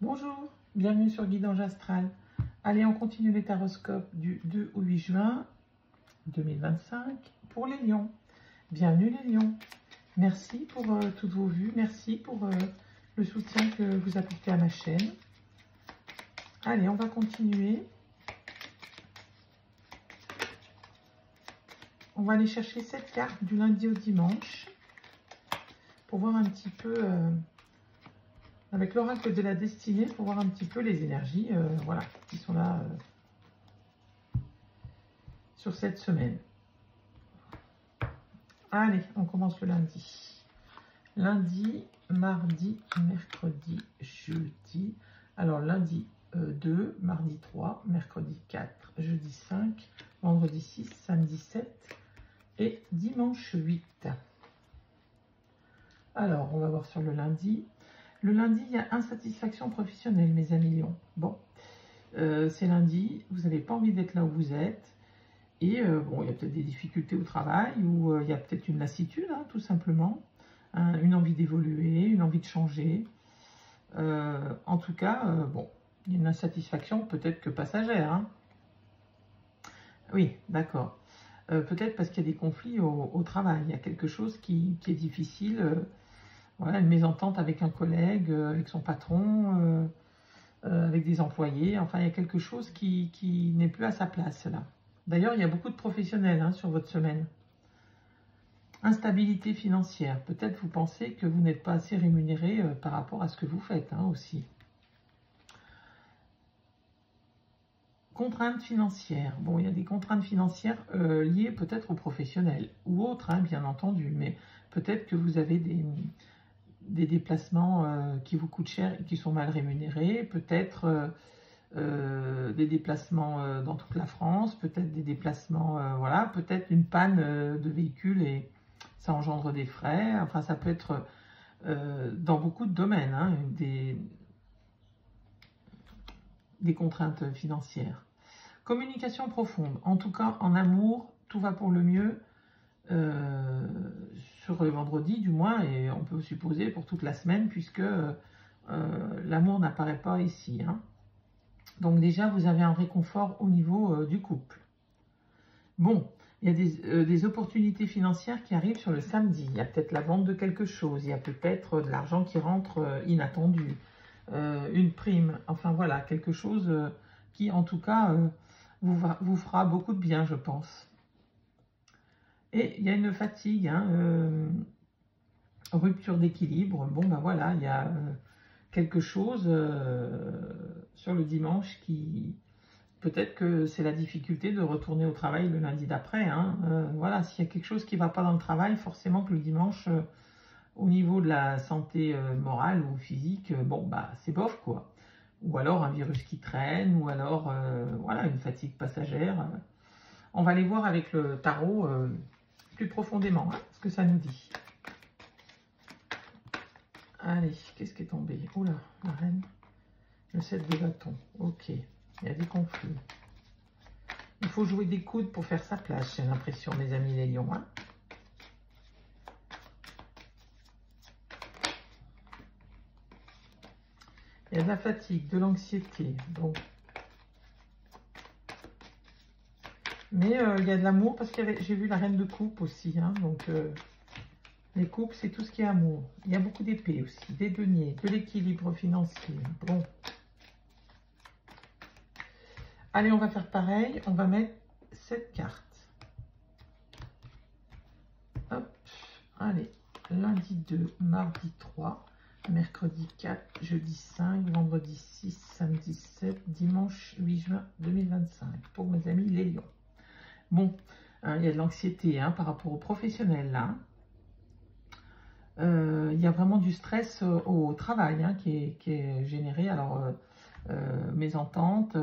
Bonjour, bienvenue sur Guidage Astral. Allez, on continue les taroscopes du 2 au 8 juin 2025 pour les lions. Bienvenue les lions. Merci pour toutes vos vues, merci pour le soutien que vous apportez à ma chaîne. Allez, on va continuer. On va aller chercher cette carte du lundi au dimanche pour voir un petit peu... avec l'oracle de la destinée, pour voir un petit peu les énergies voilà, qui sont là sur cette semaine. Allez, on commence le lundi. Lundi, mardi, mercredi, jeudi. Alors lundi 2, mardi 3, mercredi 4, jeudi 5, vendredi 6, samedi 7 et dimanche 8. Alors, on va voir sur le lundi. Le lundi, il y a insatisfaction professionnelle, mes amis lions. Bon, c'est lundi, vous n'avez pas envie d'être là où vous êtes. Et bon, il y a peut-être des difficultés au travail, ou il y a peut-être une lassitude, hein, tout simplement. Hein, une envie d'évoluer, une envie de changer. En tout cas, bon, il y a une insatisfaction peut-être que passagère. Hein. Oui, d'accord. Peut-être parce qu'il y a des conflits au travail. Il y a quelque chose qui est difficile. Voilà, une mésentente avec un collègue, avec son patron, avec des employés. Enfin, il y a quelque chose qui n'est plus à sa place, là. D'ailleurs, il y a beaucoup de professionnels hein, sur votre semaine. Instabilité financière. Peut-être vous pensez que vous n'êtes pas assez rémunéré par rapport à ce que vous faites hein, aussi. Contraintes financières. Bon, il y a des contraintes financières liées peut-être aux professionnels ou autres, hein, bien entendu. Mais peut-être que vous avez des déplacements qui vous coûtent cher et qui sont mal rémunérés, peut-être des déplacements dans toute la France, peut-être des déplacements, voilà, peut-être une panne de véhicule et ça engendre des frais, enfin ça peut être dans beaucoup de domaines, hein, des contraintes financières. Communication profonde, en tout cas en amour, tout va pour le mieux, sur le vendredi du moins, et on peut supposer pour toute la semaine, puisque l'amour n'apparaît pas ici. Hein. Donc déjà, vous avez un réconfort au niveau du couple. Bon, il y a des opportunités financières qui arrivent sur le samedi. Il y a peut-être la vente de quelque chose, il y a peut-être de l'argent qui rentre inattendu, une prime, enfin voilà, quelque chose qui en tout cas vous fera beaucoup de bien, je pense. Et il y a une fatigue, hein, rupture d'équilibre. Bon, ben voilà, il y a quelque chose sur le dimanche qui... Peut-être que c'est la difficulté de retourner au travail le lundi d'après. Hein. Voilà, s'il y a quelque chose qui ne va pas dans le travail, forcément que le dimanche, au niveau de la santé morale ou physique, bon, bah c'est bof, quoi. Ou alors un virus qui traîne, ou alors, voilà, une fatigue passagère. On va aller voir avec le tarot... plus profondément, hein, ce que ça nous dit. Allez, qu'est-ce qui est tombé? Oula, la reine. Le 7 de bâton. Ok, il y a des conflits. Il faut jouer des coudes pour faire sa place, j'ai l'impression, mes amis les lions. Hein. Il y a de la fatigue, de l'anxiété. Bon. Mais il y a de l'amour, parce que j'ai vu la reine de coupe aussi. Hein, donc, les coupes, c'est tout ce qui est amour. Il y a beaucoup d'épées aussi, des deniers, de l'équilibre financier. Bon. Allez, on va faire pareil. On va mettre cette carte. Hop. Allez. Lundi 2, mardi 3, mercredi 4, jeudi 5, vendredi 6, samedi 7, dimanche 8 juin 2025. Pour mes amis les lions. Bon, hein, il y a de l'anxiété hein, par rapport aux professionnels là. Il y a vraiment du stress au travail hein, qui est généré. Alors, mésentente,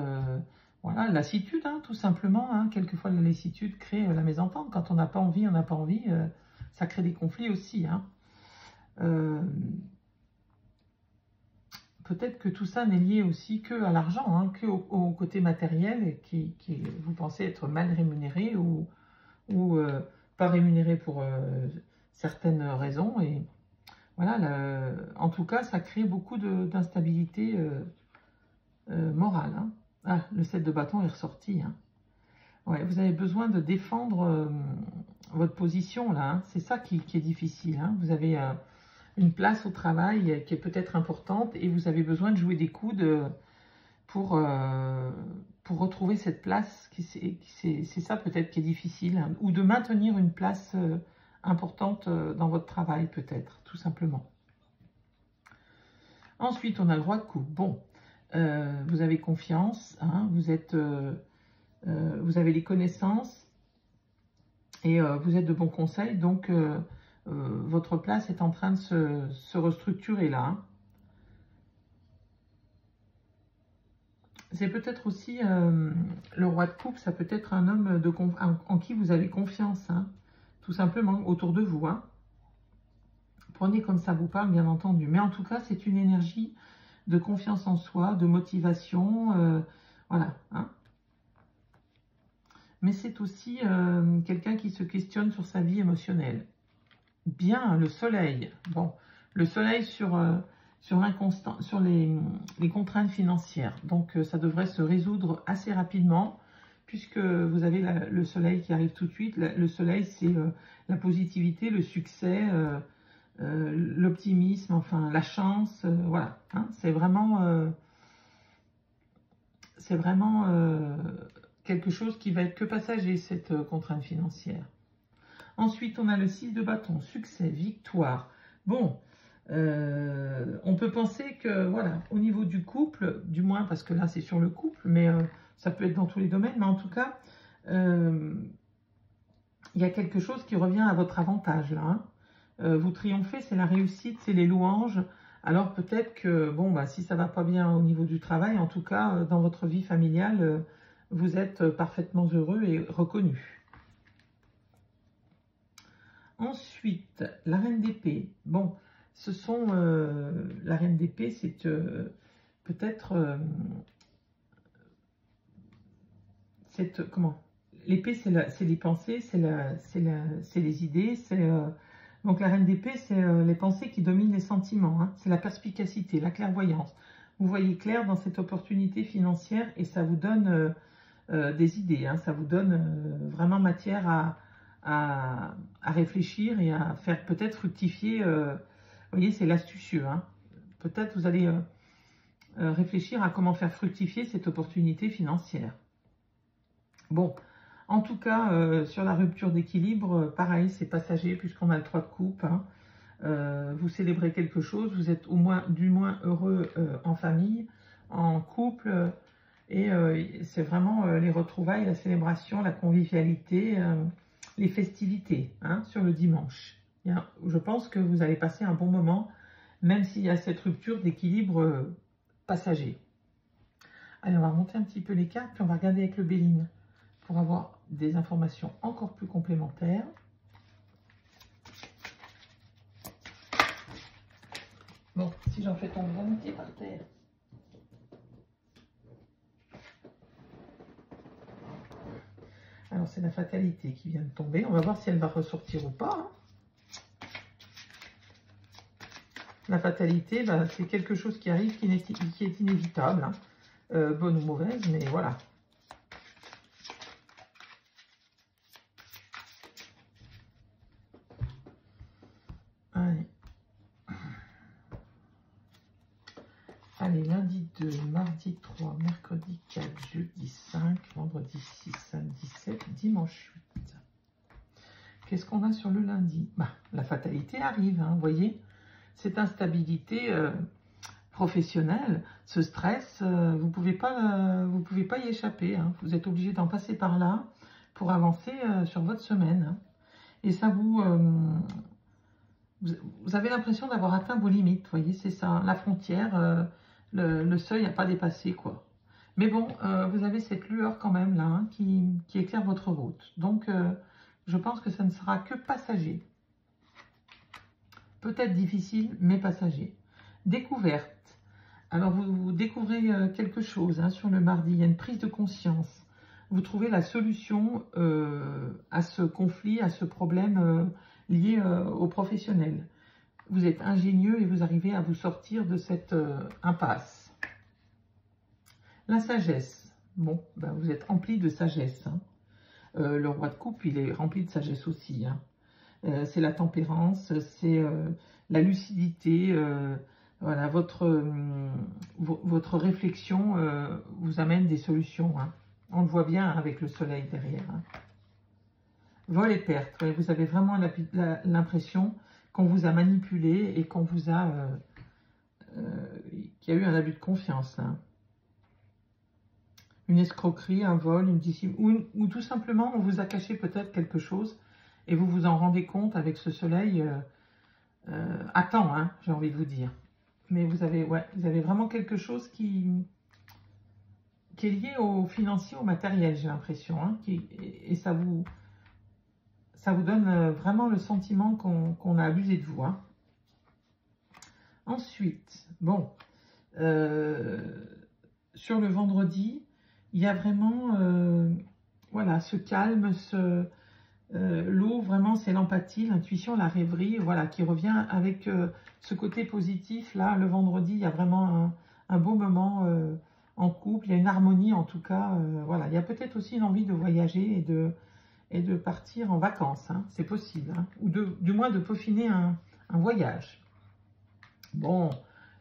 voilà, lassitude hein, tout simplement. Hein. Quelquefois, la lassitude crée la mésentente. Quand on n'a pas envie, on n'a pas envie. Ça crée des conflits aussi. Hein. Peut-être que tout ça n'est lié aussi que à l'argent, hein, que au côté matériel et qui vous pensez être mal rémunéré ou pas rémunéré pour certaines raisons. Et Voilà, en tout cas, ça crée beaucoup d'instabilité morale. Hein. Ah, le 7 de bâton est ressorti. Hein. Ouais, vous avez besoin de défendre votre position, là. Hein. C'est ça qui est difficile. Hein. Vous avez une place au travail qui est peut-être importante et vous avez besoin de jouer des coudes pour retrouver cette place. C'est ça peut-être qui est difficile. Hein. Ou de maintenir une place importante dans votre travail, peut-être, tout simplement. Ensuite, on a le roi de coupe. Bon, vous avez confiance, hein, vous avez les connaissances et vous êtes de bons conseils, donc votre place est en train de se restructurer là. Hein. C'est peut-être aussi le roi de coupe, ça peut être un homme en qui vous avez confiance, hein, tout simplement, autour de vous. Hein. Prenez comme ça vous parle, bien entendu. Mais en tout cas, c'est une énergie de confiance en soi, de motivation, voilà. Hein. Mais c'est aussi quelqu'un qui se questionne sur sa vie émotionnelle. Bien, le soleil. Bon, le soleil sur les contraintes financières. Donc, ça devrait se résoudre assez rapidement, puisque vous avez le soleil qui arrive tout de suite. Le soleil, c'est la positivité, le succès, l'optimisme, enfin, la chance. Voilà, hein, c'est vraiment quelque chose qui va être que passager, cette contrainte financière. Ensuite, on a le 6 de bâton, succès, victoire. Bon, on peut penser que, voilà, au niveau du couple, du moins parce que là, c'est sur le couple, mais ça peut être dans tous les domaines, mais en tout cas, il y a quelque chose qui revient à votre avantage, là. Hein. Vous triomphez, c'est la réussite, c'est les louanges. Alors peut-être que, bon, bah, si ça va pas bien au niveau du travail, en tout cas, dans votre vie familiale, vous êtes parfaitement heureux et reconnu. Ensuite, la reine d'épée. Bon, ce sont... la reine d'épée, c'est peut-être... comment? L'épée, c'est les pensées, c'est les idées, donc la reine d'épée, c'est les pensées qui dominent les sentiments. Hein. C'est la perspicacité, la clairvoyance. Vous voyez clair dans cette opportunité financière et ça vous donne des idées. Hein. Ça vous donne vraiment matière à réfléchir et à faire peut-être fructifier. Vous voyez, c'est l'astucieux. Hein. Peut-être vous allez réfléchir à comment faire fructifier cette opportunité financière. Bon, en tout cas, sur la rupture d'équilibre, pareil, c'est passager puisqu'on a le 3 de coupe. Hein. Vous célébrez quelque chose, vous êtes du moins heureux en famille, en couple, et c'est vraiment les retrouvailles, la célébration, la convivialité, les festivités hein, sur le dimanche. Je pense que vous allez passer un bon moment, même s'il y a cette rupture d'équilibre passager. Allez, on va remonter un petit peu les cartes, puis on va regarder avec le Béline pour avoir des informations encore plus complémentaires. Bon, si j'en fais tomber un petit par terre. Alors, c'est la fatalité qui vient de tomber. On va voir si elle va ressortir ou pas. Hein. La fatalité, bah, c'est quelque chose qui arrive, qui est inévitable. Hein. Bonne ou mauvaise, mais voilà. Allez, lundi 2, mardi 3, mercredi 4, jeudi 5, vendredi 6, samedi 7, dimanche 8. Qu'est-ce qu'on a sur le lundi? Bah, la fatalité arrive, hein, vous voyez. Cette instabilité professionnelle, ce stress, vous ne pouvez pas y échapper. Hein. Vous êtes obligé d'en passer par là pour avancer sur votre semaine. Hein. Et ça vous avez l'impression d'avoir atteint vos limites, vous voyez, c'est ça, la frontière, le seuil n'a pas dépassé, quoi. Mais bon, vous avez cette lueur quand même, là, hein, qui éclaire votre route. Donc, je pense que ça ne sera que passager. Peut-être difficile, mais passager. Découverte. Alors, vous découvrez quelque chose hein, sur le mardi, il y a une prise de conscience. Vous trouvez la solution à ce conflit, à ce problème lié au professionnel. vous êtes ingénieux et vous arrivez à vous sortir de cette impasse. La sagesse. Bon, ben vous êtes rempli de sagesse. Hein. Le roi de coupe, il est rempli de sagesse aussi. Hein. C'est la tempérance, c'est la lucidité. Voilà, votre réflexion vous amène des solutions. Hein. On le voit bien avec le soleil derrière. Hein. Vol et perte. Ouais, vous avez vraiment l'impression qu'on vous a manipulé et qu'on vous a... qu'il y a eu un abus de confiance. Là. Une escroquerie, un vol, une discipline, ou tout simplement on vous a caché peut-être quelque chose et vous vous en rendez compte avec ce soleil à temps, hein, j'ai envie de vous dire. Mais vous avez vraiment quelque chose qui est lié au financier, au matériel, j'ai l'impression. Hein, et ça vous donne vraiment le sentiment qu'on a abusé de vous. Hein. Ensuite, bon, sur le vendredi, il y a vraiment voilà, ce calme, l'eau, vraiment, c'est l'empathie, l'intuition, la rêverie, voilà, qui revient avec ce côté positif. Là, le vendredi, il y a vraiment un beau moment en couple, il y a une harmonie en tout cas. Voilà, il y a peut-être aussi une envie de voyager et de partir en vacances, hein, c'est possible, hein, ou du moins de peaufiner un voyage. Bon,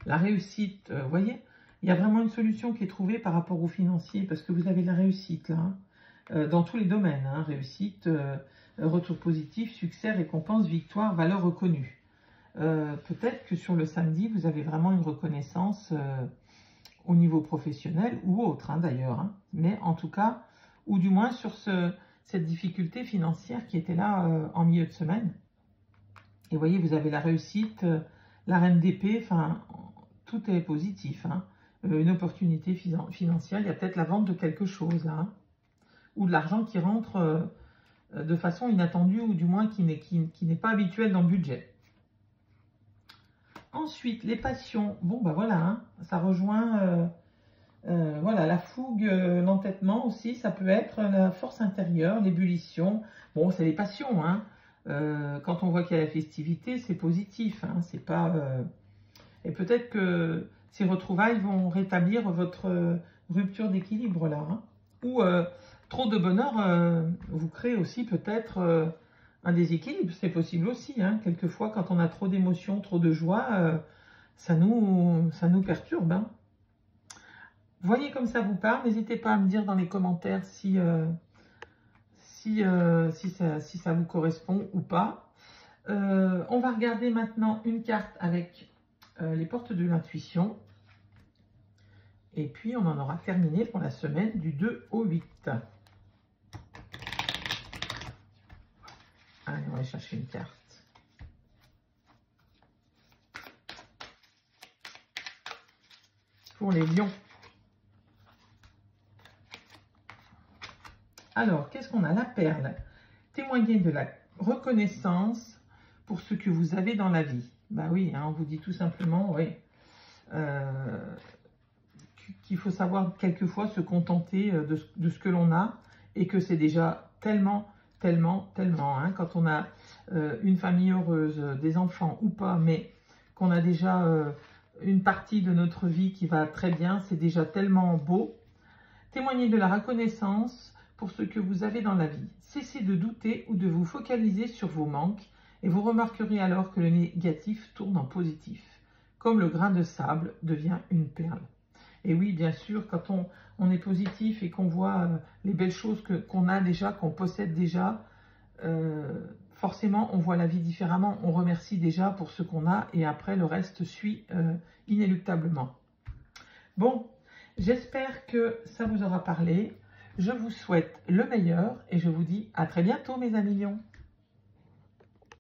la réussite, vous voyez, il y a vraiment une solution qui est trouvée par rapport aux financiers, parce que vous avez de la réussite là, dans tous les domaines, hein, réussite, retour positif, succès, récompense, victoire, valeur reconnue. Peut-être que sur le samedi, vous avez vraiment une reconnaissance au niveau professionnel ou autre, hein, d'ailleurs, hein, mais en tout cas, ou du moins sur cette difficulté financière qui était là en milieu de semaine. Et vous voyez, vous avez la réussite, la reine d'épée, enfin, tout est positif. Hein. Une opportunité financière, il y a peut-être la vente de quelque chose, là, hein, ou de l'argent qui rentre de façon inattendue, ou du moins qui n'est pas habituelle dans le budget. Ensuite, les passions, bon ben voilà, hein, ça rejoint voilà, la fougue, l'entêtement aussi, ça peut être la force intérieure, l'ébullition. Bon, c'est les passions, hein. Quand on voit qu'il y a la festivité, c'est positif, hein, c'est pas... Et peut-être que ces retrouvailles vont rétablir votre rupture d'équilibre là, hein. Ou trop de bonheur vous crée aussi peut-être un déséquilibre, c'est possible aussi, hein. Quelquefois, quand on a trop d'émotions, trop de joie, ça nous perturbe, hein. Voyez comme ça vous parle, n'hésitez pas à me dire dans les commentaires si ça vous correspond ou pas. On va regarder maintenant une carte avec les portes de l'intuition. Et puis, on en aura terminé pour la semaine du 2 au 8. Allez, on va chercher une carte. Pour les lions. Alors, qu'est-ce qu'on a? La perle. Témoigner de la reconnaissance pour ce que vous avez dans la vie. Bah oui, hein, on vous dit tout simplement, oui, qu'il faut savoir quelquefois se contenter de ce que l'on a et que c'est déjà tellement, hein, quand on a une famille heureuse, des enfants ou pas, mais qu'on a déjà une partie de notre vie qui va très bien, c'est déjà tellement beau. Témoigner de la reconnaissance pour ce que vous avez dans la vie. Cessez de douter ou de vous focaliser sur vos manques et vous remarquerez alors que le négatif tourne en positif, comme le grain de sable devient une perle. Et oui, bien sûr, quand on est positif et qu'on voit les belles choses qu'on a déjà, qu'on possède déjà, forcément, on voit la vie différemment. On remercie déjà pour ce qu'on a et après, le reste suit inéluctablement. Bon, j'espère que ça vous aura parlé. Je vous souhaite le meilleur et je vous dis à très bientôt, mes amis lions.